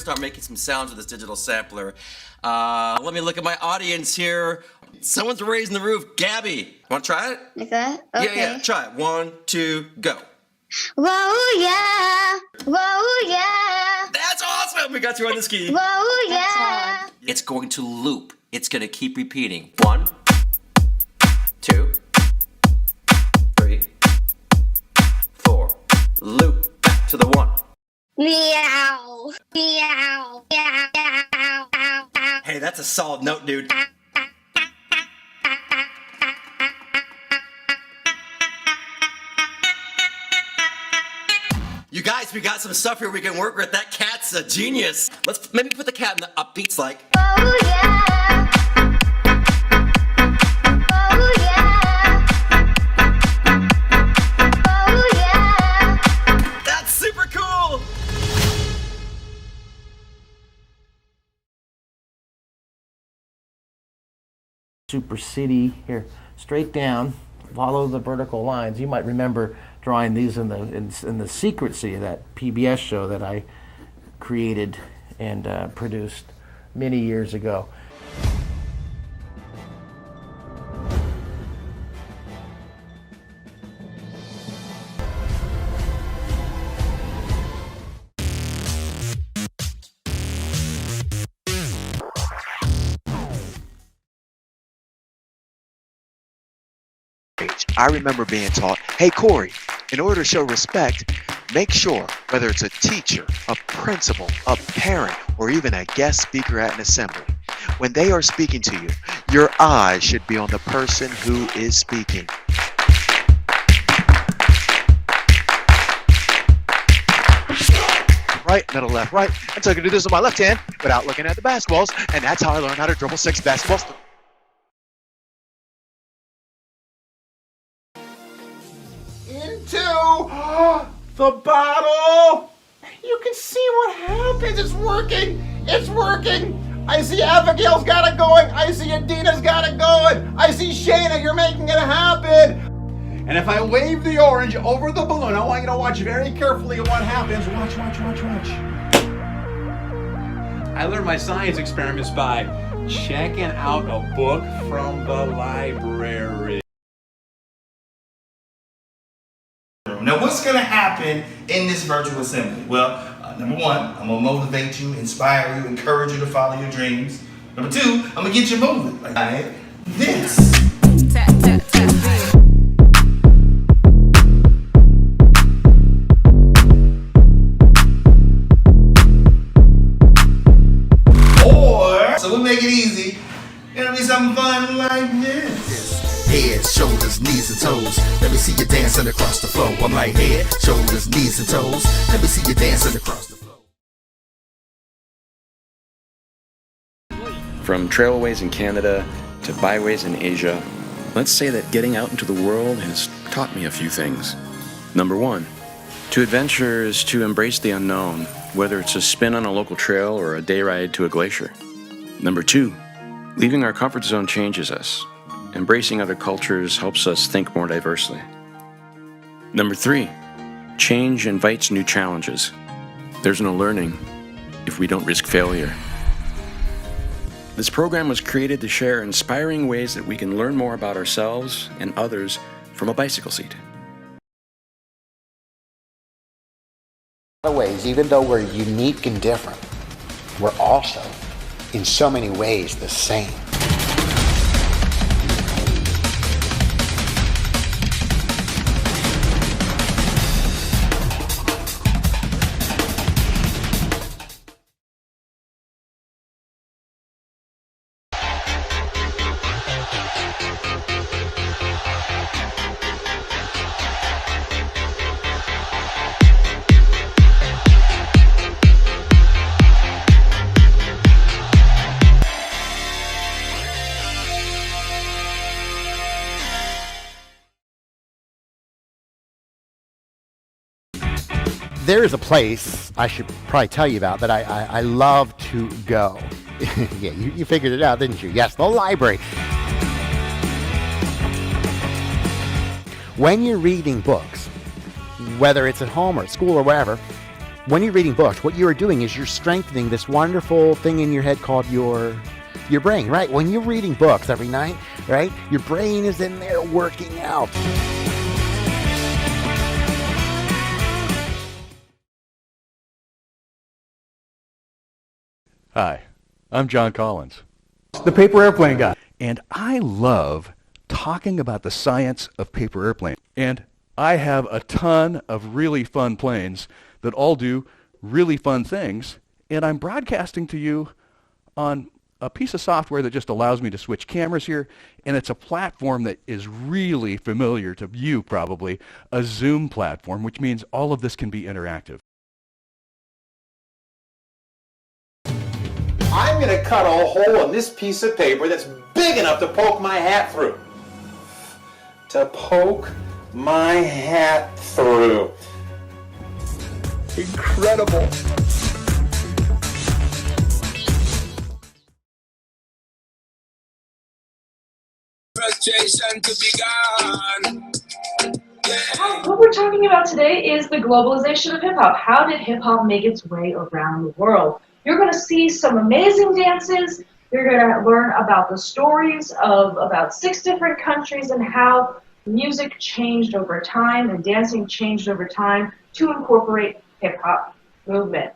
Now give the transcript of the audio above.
start making some sounds with this digital sampler. Let me look at my audience here. Someone's raising the roof. Gabby, want to try it? Like that? Okay. Yeah, try it. 1, 2, go. Whoa, yeah. Whoa, yeah. That's awesome. We got you on the ski. Whoa, yeah. It's going to loop. It's going to keep repeating. 1, 2, 3, 4. Loop back to the 1. Meow. Meow. Meow. Meow. Hey, that's a solid note, dude. You guys, we got some stuff here we can work with. That cat's a genius. Let's maybe put the cat in the upbeats like. Oh, yeah. Oh, yeah. Oh, yeah. That's super cool. Super city here, straight down, follow the vertical lines. You might remember drawing these in the Secrecy of that PBS show that I created and produced many years ago. I remember being taught, hey Corey, in order to show respect, make sure, whether it's a teacher, a principal, a parent, or even a guest speaker at an assembly, when they are speaking to you, your eyes should be on the person who is speaking. Right, middle, left, right. And so I can do this with my left hand without looking at the basketballs, and that's how I learned how to dribble 6 basketballs. Into the bottle. You can see what happens. It's working. It's working. I see Abigail's got it going. I see Adina's got it going. I see Shayna, you're making it happen. And if I wave the orange over the balloon, I want you to watch very carefully what happens. Watch, watch, watch, watch. I learned my science experiments by checking out a book from the library. Now, what's going to happen in this virtual assembly? Well, number one, I'm going to motivate you, inspire you, encourage you to follow your dreams. Number two, I'm going to get you moving. Like this. Tap, tap, tap. Or, so we'll make it easy. It'll be something fun like this. Head, shoulders, knees, and toes. Let me see you dancing across the floor. I'm like head, shoulders, knees, and toes. Let me see you dancing across the floor. From trailways in Canada to byways in Asia, let's say that getting out into the world has taught me a few things. Number one, to adventure is to embrace the unknown, whether it's a spin on a local trail or a day ride to a glacier. Number two, leaving our comfort zone changes us. Embracing other cultures helps us think more diversely. Number three, change invites new challenges. There's no learning if we don't risk failure. This program was created to share inspiring ways that we can learn more about ourselves and others from a bicycle seat. In a lot of ways, even though we're unique and different, we're also, in so many ways, the same. There is a place I should probably tell you about that I love to go. Yeah, you figured it out, didn't you? Yes, the library. When you're reading books, whether it's at home or at school or wherever, when you're reading books, what you are doing is you're strengthening this wonderful thing in your head called your brain, right? When you're reading books every night, right, your brain is in there working out. Hi, I'm John Collins, the paper airplane guy, and I love talking about the science of paper airplanes. And I have a ton of really fun planes that all do really fun things, and I'm broadcasting to you on a piece of software that just allows me to switch cameras here, and it's a platform that is really familiar to you probably, a Zoom platform, which means all of this can be interactive. I'm going to cut a hole in this piece of paper that's big enough to poke my hat through. To poke my hat through. Incredible. Frustration to be gone. What we're talking about today is the globalization of hip-hop. How did hip-hop make its way around the world? You're going to see some amazing dances. You're going to learn about the stories of about 6 different countries and how music changed over time and dancing changed over time to incorporate hip-hop movement.